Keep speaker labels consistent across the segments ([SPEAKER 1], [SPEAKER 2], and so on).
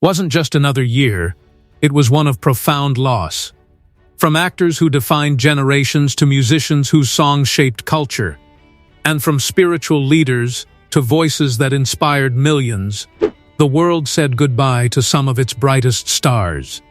[SPEAKER 1] wasn't just another year, it was one of profound loss. From actors who defined generations to musicians whose songs shaped culture, and from spiritual leaders to voices that inspired millions, the world said goodbye to some of its brightest stars.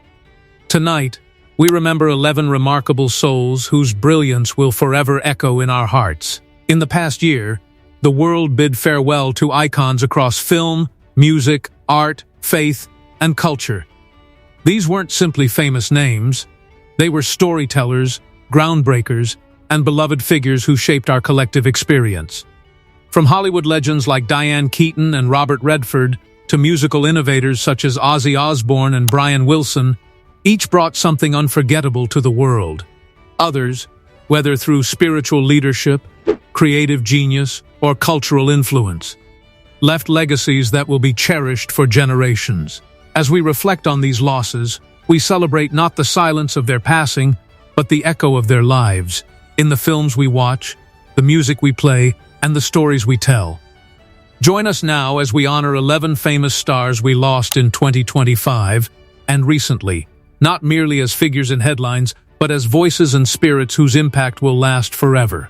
[SPEAKER 1] Tonight, we remember 11 remarkable souls whose brilliance will forever echo in our hearts. In the past year, the world bid farewell to icons across film, music, art, faith, and culture. These weren't simply famous names. They were storytellers, groundbreakers, and beloved figures who shaped our collective experience. From Hollywood legends like Diane Keaton and Robert Redford to musical innovators such as Ozzy Osbourne and Brian Wilson, each brought something unforgettable to the world. Others, whether through spiritual leadership, creative genius, or cultural influence, left legacies that will be cherished for generations. As we reflect on these losses, we celebrate not the silence of their passing, but the echo of their lives, in the films we watch, the music we play, and the stories we tell. Join us now as we honor 11 famous stars we lost in 2025 and recently, not merely as figures in headlines, but as voices and spirits whose impact will last forever.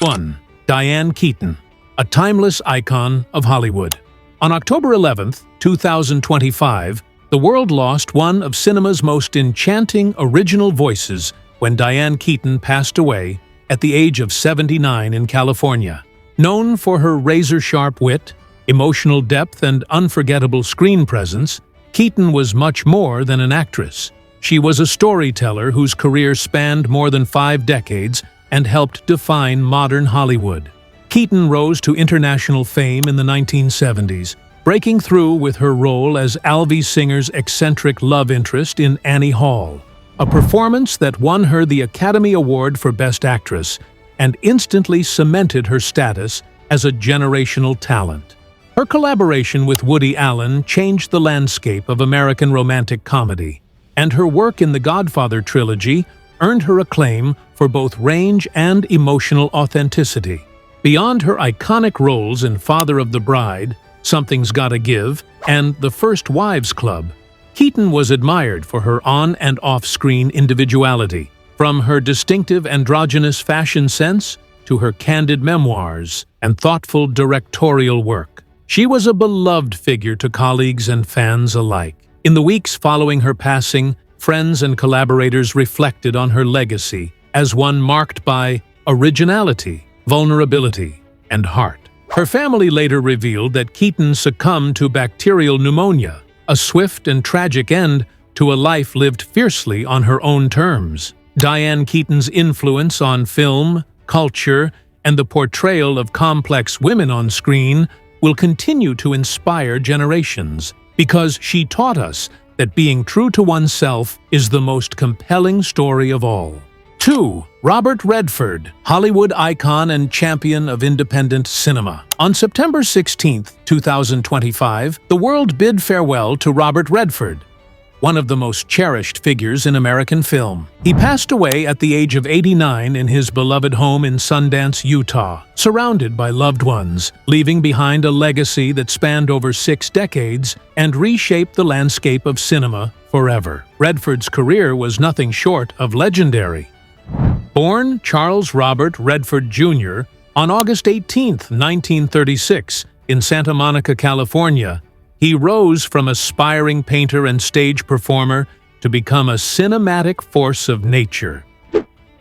[SPEAKER 1] 1. Diane Keaton, a timeless icon of Hollywood. On October 11, 2025, the world lost one of cinema's most enchanting original voices when Diane Keaton passed away at the age of 79 in California. Known for her razor-sharp wit, emotional depth, and unforgettable screen presence, Keaton was much more than an actress. She was a storyteller whose career spanned more than 5 decades and helped define modern Hollywood. Keaton rose to international fame in the 1970s, breaking through with her role as Alvy Singer's eccentric love interest in Annie Hall, a performance that won her the Academy Award for Best Actress and instantly cemented her status as a generational talent. Her collaboration with Woody Allen changed the landscape of American romantic comedy, and her work in the Godfather trilogy earned her acclaim for both range and emotional authenticity. Beyond her iconic roles in Father of the Bride, Something's Gotta Give, and The First Wives Club, Keaton was admired for her on- and off-screen individuality. From her distinctive androgynous fashion sense to her candid memoirs and thoughtful directorial work, she was a beloved figure to colleagues and fans alike. In the weeks following her passing, friends and collaborators reflected on her legacy as one marked by originality, vulnerability, and heart. Her family later revealed that Keaton succumbed to bacterial pneumonia, a swift and tragic end to a life lived fiercely on her own terms. Diane Keaton's influence on film, culture, and the portrayal of complex women on screen will continue to inspire generations, because she taught us that being true to oneself is the most compelling story of all. 2. Robert Redford, Hollywood icon and champion of independent cinema. On September 16, 2025, the world bid farewell to Robert Redford, one of the most cherished figures in American film. He passed away at the age of 89 in his beloved home in Sundance, Utah, surrounded by loved ones, leaving behind a legacy that spanned over 6 decades and reshaped the landscape of cinema forever. Redford's career was nothing short of legendary. Born Charles Robert Redford Jr. on August 18, 1936, in Santa Monica, California, he rose from aspiring painter and stage performer to become a cinematic force of nature.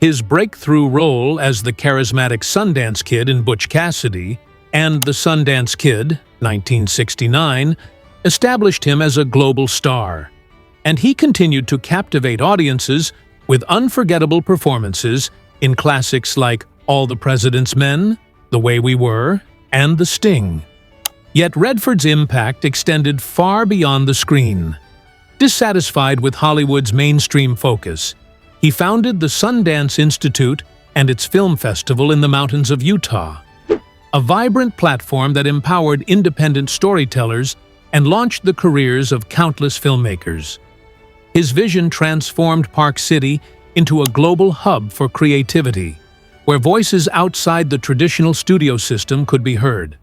[SPEAKER 1] His breakthrough role as the charismatic Sundance Kid in Butch Cassidy and The Sundance Kid, 1969, established him as a global star, and he continued to captivate audiences with unforgettable performances in classics like All the President's Men, The Way We Were, and The Sting. Yet Redford's impact extended far beyond the screen. Dissatisfied with Hollywood's mainstream focus, he founded the Sundance Institute and its film festival in the mountains of Utah, a vibrant platform that empowered independent storytellers and launched the careers of countless filmmakers. His vision transformed Park City into a global hub for creativity, where voices outside the traditional studio system could be heard.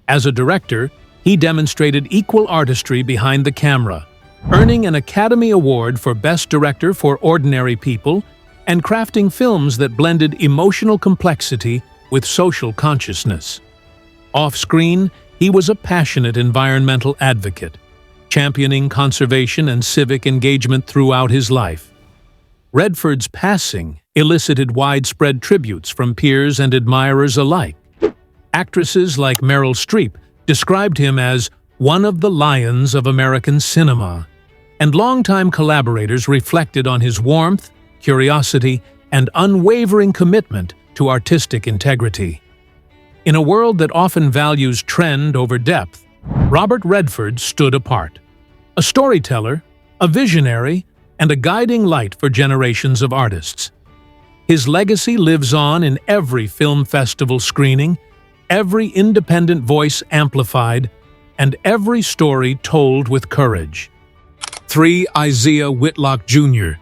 [SPEAKER 1] As a director, he demonstrated equal artistry behind the camera, earning an Academy Award for Best Director for Ordinary People and crafting films that blended emotional complexity with social consciousness. Off-screen, he was a passionate environmental advocate, championing conservation and civic engagement throughout his life. Redford's passing elicited widespread tributes from peers and admirers alike. Actresses like Meryl Streep described him as one of the lions of American cinema, and longtime collaborators reflected on his warmth, curiosity, and unwavering commitment to artistic integrity. In a world that often values trend over depth, Robert Redford stood apart. A storyteller, a visionary, and a guiding light for generations of artists. His legacy lives on in every film festival screening, every independent voice amplified, and every story told with courage. 3. Isaiah Whitlock Jr.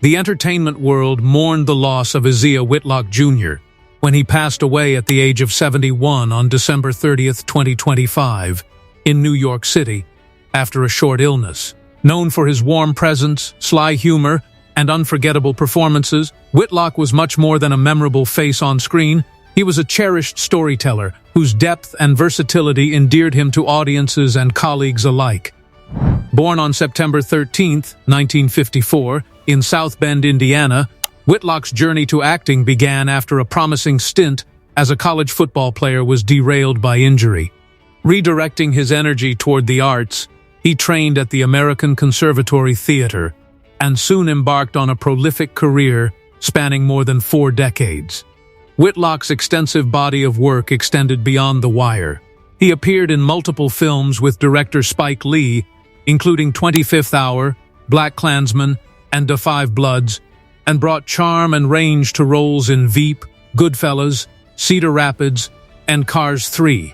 [SPEAKER 1] The entertainment world mourned the loss of Isaiah Whitlock Jr. when he passed away at the age of 71 on December 30, 2025, in New York City, after a short illness. Known for his warm presence, sly humor, and unforgettable performances, Whitlock was much more than a memorable face on screen. He was a cherished storyteller whose depth and versatility endeared him to audiences and colleagues alike. Born on September 13, 1954, in South Bend, Indiana, Whitlock's journey to acting began after a promising stint as a college football player was derailed by injury. Redirecting his energy toward the arts, he trained at the American Conservatory Theater and soon embarked on a prolific career spanning more than 4 decades. Whitlock's extensive body of work extended beyond The Wire. He appeared in multiple films with director Spike Lee, including 25th Hour, BlacKkKlansman, and Da 5 Bloods, and brought charm and range to roles in Veep, Goodfellas, Cedar Rapids, and Cars 3.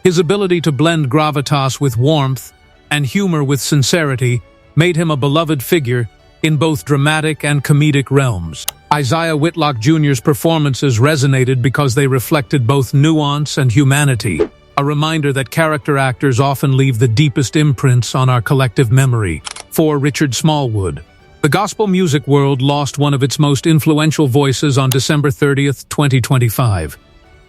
[SPEAKER 1] His ability to blend gravitas with warmth and humor with sincerity made him a beloved figure in both dramatic and comedic realms. Isaiah Whitlock Jr.'s performances resonated because they reflected both nuance and humanity, a reminder that character actors often leave the deepest imprints on our collective memory. 4. Richard Smallwood. The gospel music world lost one of its most influential voices on December 30, 2025.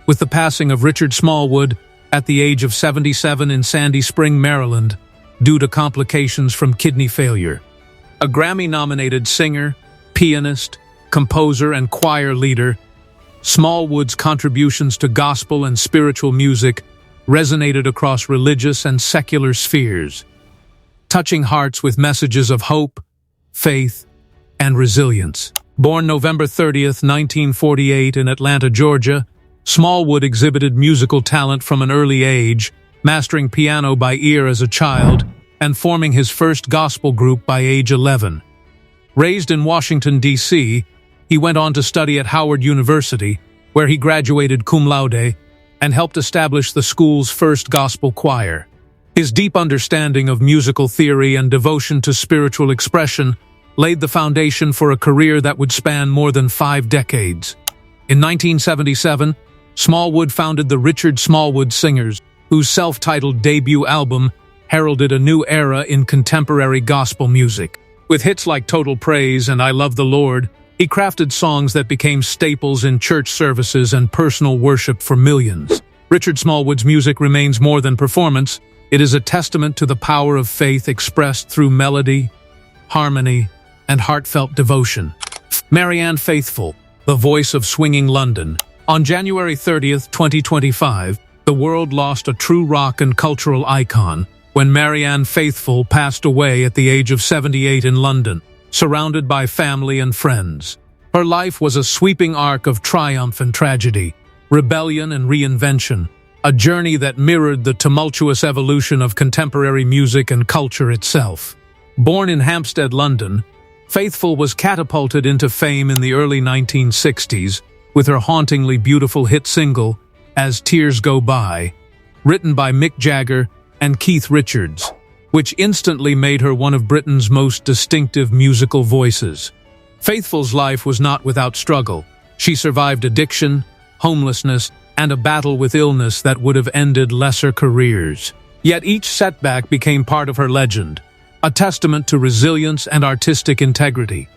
[SPEAKER 1] With the passing of Richard Smallwood at the age of 77 in Sandy Spring, Maryland, due to complications from kidney failure. A Grammy-nominated singer, pianist, composer, and choir leader, Smallwood's contributions to gospel and spiritual music resonated across religious and secular spheres, touching hearts with messages of hope, faith, and resilience. Born November 30, 1948 in Atlanta, Georgia, Smallwood exhibited musical talent from an early age, mastering piano by ear as a child, and forming his first gospel group by age 11. Raised in Washington, D.C., he went on to study at Howard University, where he graduated cum laude and helped establish the school's first gospel choir. His deep understanding of musical theory and devotion to spiritual expression laid the foundation for a career that would span more than 5 decades. In 1977, Smallwood founded the Richard Smallwood Singers, whose self-titled debut album heralded a new era in contemporary gospel music. With hits like Total Praise and I Love the Lord, he crafted songs that became staples in church services and personal worship for millions. Richard Smallwood's music remains more than performance. It is a testament to the power of faith expressed through melody, harmony, and heartfelt devotion. Marianne Faithfull, the voice of swinging London. On January 30, 2025, the world lost a true rock and cultural icon when Marianne Faithfull passed away at the age of 78 in London, surrounded by family and friends. Her life was a sweeping arc of triumph and tragedy, rebellion and reinvention, a journey that mirrored the tumultuous evolution of contemporary music and culture itself. Born in Hampstead, London, Faithfull was catapulted into fame in the early 1960s with her hauntingly beautiful hit single, As Tears Go By, written by Mick Jagger and Keith Richards, which instantly made her one of Britain's most distinctive musical voices. Faithfull's life was not without struggle. She survived addiction, homelessness, and a battle with illness that would have ended lesser careers. Yet each setback became part of her legend, a testament to resilience and artistic integrity.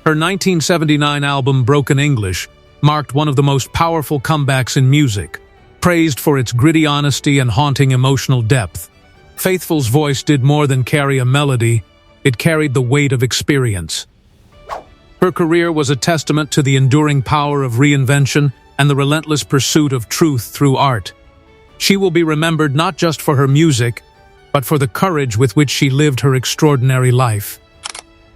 [SPEAKER 1] Her 1979 album Broken English marked one of the most powerful comebacks in music, praised for its gritty honesty and haunting emotional depth. Faithful's voice did more than carry a melody, it carried the weight of experience. Her career was a testament to the enduring power of reinvention and the relentless pursuit of truth through art. She will be remembered not just for her music, but for the courage with which she lived her extraordinary life.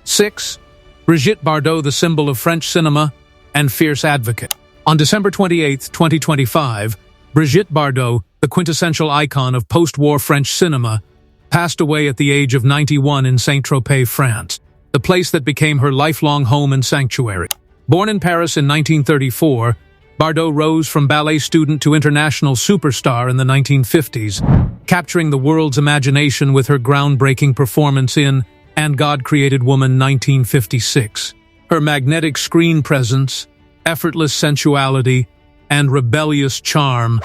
[SPEAKER 1] 6. Brigitte Bardot, the symbol of French cinema and fierce advocate. On December 28, 2025, Brigitte Bardot, the quintessential icon of post-war French cinema, passed away at the age of 91 in Saint-Tropez, France, the place that became her lifelong home and sanctuary. Born in Paris in 1934, Bardot rose from ballet student to international superstar in the 1950s, capturing the world's imagination with her groundbreaking performance in And God Created Woman 1956. Her magnetic screen presence, effortless sensuality, and rebellious charm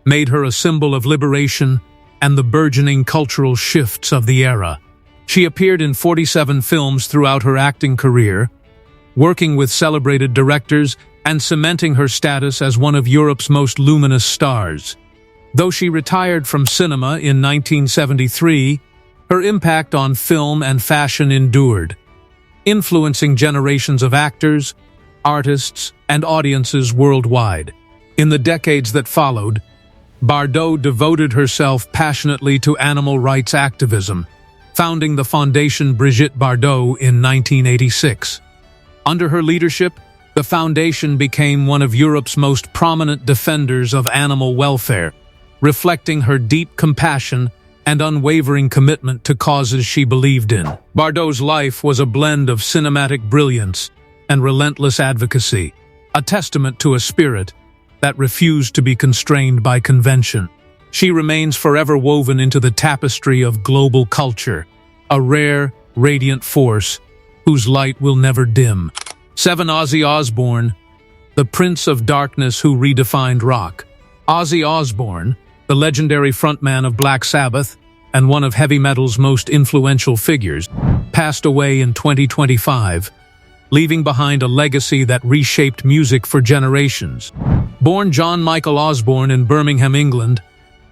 [SPEAKER 1] made her a symbol of liberation and the burgeoning cultural shifts of the era. She appeared in 47 films throughout her acting career, working with celebrated directors and cementing her status as one of Europe's most luminous stars. Though she retired from cinema in 1973, her impact on film and fashion endured, influencing generations of actors, artists, and audiences worldwide. In the decades that followed, Bardot devoted herself passionately to animal rights activism, founding the Fondation Brigitte Bardot in 1986. Under her leadership, the foundation became one of Europe's most prominent defenders of animal welfare, reflecting her deep compassion and unwavering commitment to causes she believed in. Bardot's life was a blend of cinematic brilliance and relentless advocacy, a testament to a spirit that refused to be constrained by convention. She remains forever woven into the tapestry of global culture, a rare, radiant force whose light will never dim. 7. Ozzy Osbourne, the Prince of Darkness who redefined rock. Ozzy Osbourne, the legendary frontman of Black Sabbath and one of heavy metal's most influential figures, passed away in 2025, leaving behind a legacy that reshaped music for generations. Born John Michael Osbourne in Birmingham, England,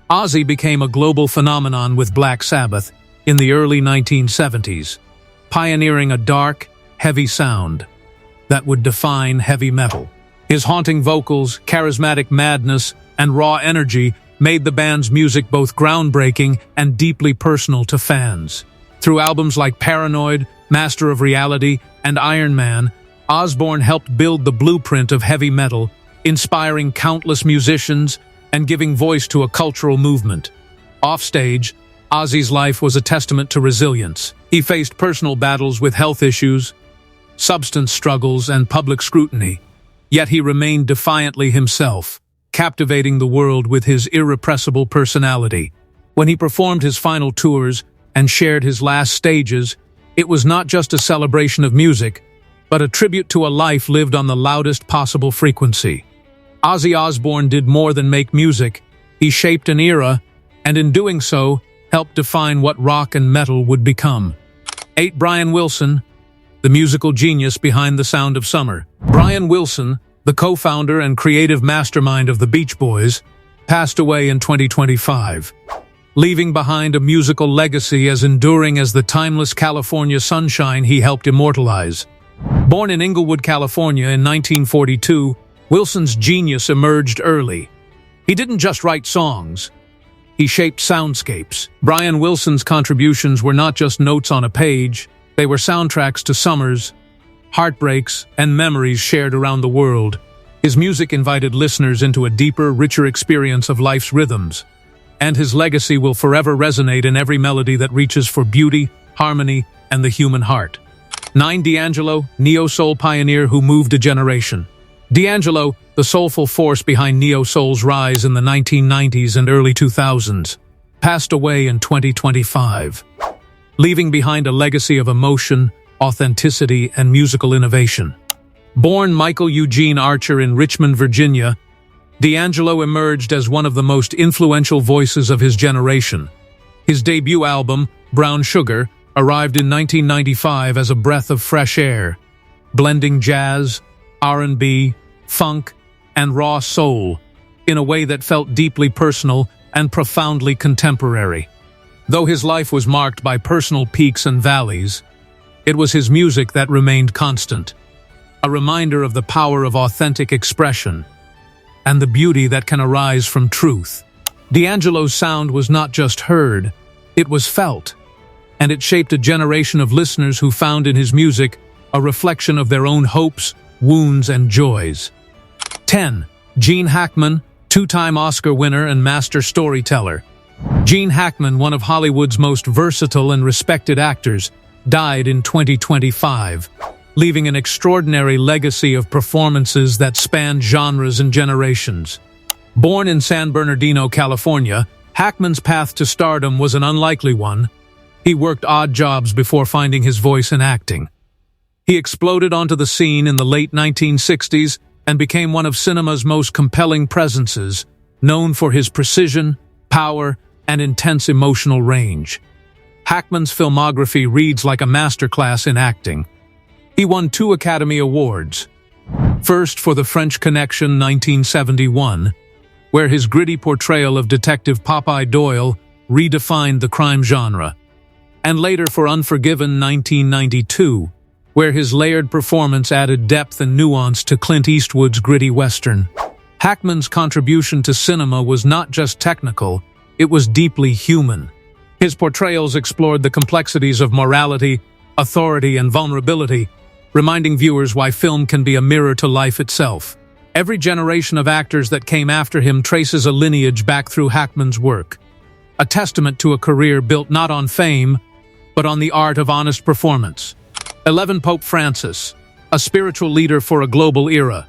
[SPEAKER 1] Ozzy became a global phenomenon with Black Sabbath in the early 1970s, pioneering a dark, heavy sound that would define heavy metal. His haunting vocals, charismatic madness, and raw energy made the band's music both groundbreaking and deeply personal to fans. Through albums like Paranoid, Master of Reality, and Iron Man, Osbourne helped build the blueprint of heavy metal, inspiring countless musicians and giving voice to a cultural movement. Offstage, Ozzy's life was a testament to resilience. He faced personal battles with health issues, substance struggles, and public scrutiny, yet he remained defiantly himself, captivating the world with his irrepressible personality. When he performed his final tours and shared his last stages, it was not just a celebration of music, but a tribute to a life lived on the loudest possible frequency. Ozzy Osbourne did more than make music. He shaped an era, and in doing so, helped define what rock and metal would become. 8. Brian Wilson, the musical genius behind the sound of summer. Brian Wilson, the co-founder and creative mastermind of the Beach Boys, passed away in 2025, leaving behind a musical legacy as enduring as the timeless California sunshine he helped immortalize. Born in Inglewood, California in 1942, Wilson's genius emerged early. He didn't just write songs, he shaped soundscapes. Brian Wilson's contributions were not just notes on a page, they were soundtracks to summers, heartbreaks, and memories shared around the world. His music invited listeners into a deeper, richer experience of life's rhythms, and his legacy will forever resonate in every melody that reaches for beauty, harmony, and the human heart. 9. D'Angelo, neo-soul pioneer who moved a generation. D'Angelo, the soulful force behind neo-soul's rise in the 1990s and early 2000s, passed away in 2025, leaving behind a legacy of emotion, authenticity, and musical innovation. Born Michael Eugene Archer in Richmond, Virginia, D'Angelo emerged as one of the most influential voices of his generation. His debut album, Brown Sugar, arrived in 1995 as a breath of fresh air, blending jazz, R&B, funk, and raw soul in a way that felt deeply personal and profoundly contemporary. Though his life was marked by personal peaks and valleys, it was his music that remained constant, a reminder of the power of authentic expression and the beauty that can arise from truth. D'Angelo's sound was not just heard, it was felt, and it shaped a generation of listeners who found in his music a reflection of their own hopes, wounds, and joys. 10. Gene Hackman, two-time Oscar winner and master storyteller. Gene Hackman, one of Hollywood's most versatile and respected actors, died in 2025, leaving an extraordinary legacy of performances that spanned genres and generations. Born in San Bernardino, California, Hackman's path to stardom was an unlikely one. He worked odd jobs before finding his voice in acting. He exploded onto the scene in the late 1960s and became one of cinema's most compelling presences, known for his precision, power, and intense emotional range. Hackman's filmography reads like a masterclass in acting. He won 2 Academy Awards. First for The French Connection 1971, where his gritty portrayal of Detective Popeye Doyle redefined the crime genre, and later for Unforgiven 1992, where his layered performance added depth and nuance to Clint Eastwood's gritty western. Hackman's contribution to cinema was not just technical, it was deeply human. His portrayals explored the complexities of morality, authority, and vulnerability, reminding viewers why film can be a mirror to life itself. Every generation of actors that came after him traces a lineage back through Hackman's work, a testament to a career built not on fame, but on the art of honest performance. 11. Pope Francis, a spiritual leader for a global era.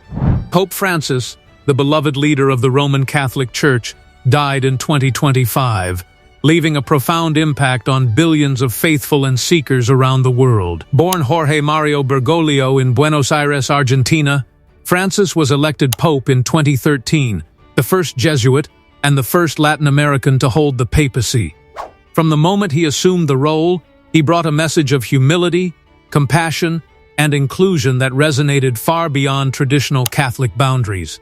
[SPEAKER 1] Pope Francis, the beloved leader of the Roman Catholic Church, died in 2025, leaving a profound impact on billions of faithful and seekers around the world. Born Jorge Mario Bergoglio in Buenos Aires, Argentina, Francis was elected Pope in 2013, the first Jesuit and the first Latin American to hold the papacy. From the moment he assumed the role, he brought a message of humility, compassion, and inclusion that resonated far beyond traditional Catholic boundaries.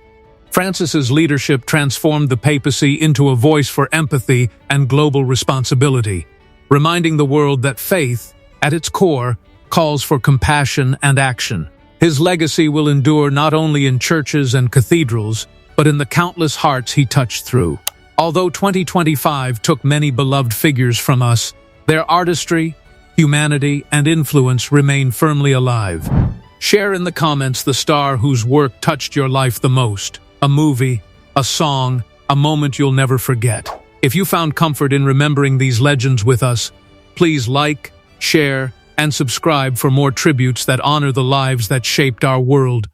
[SPEAKER 1] Francis's leadership transformed the papacy into a voice for empathy and global responsibility, reminding the world that faith, at its core, calls for compassion and action. His legacy will endure not only in churches and cathedrals, but in the countless hearts he touched through. Although 2025 took many beloved figures from us, their artistry, humanity, and influence remain firmly alive. Share in the comments the star whose work touched your life the most. A movie, a song, a moment you'll never forget. If you found comfort in remembering these legends with us, please like, share, and subscribe for more tributes that honor the lives that shaped our world.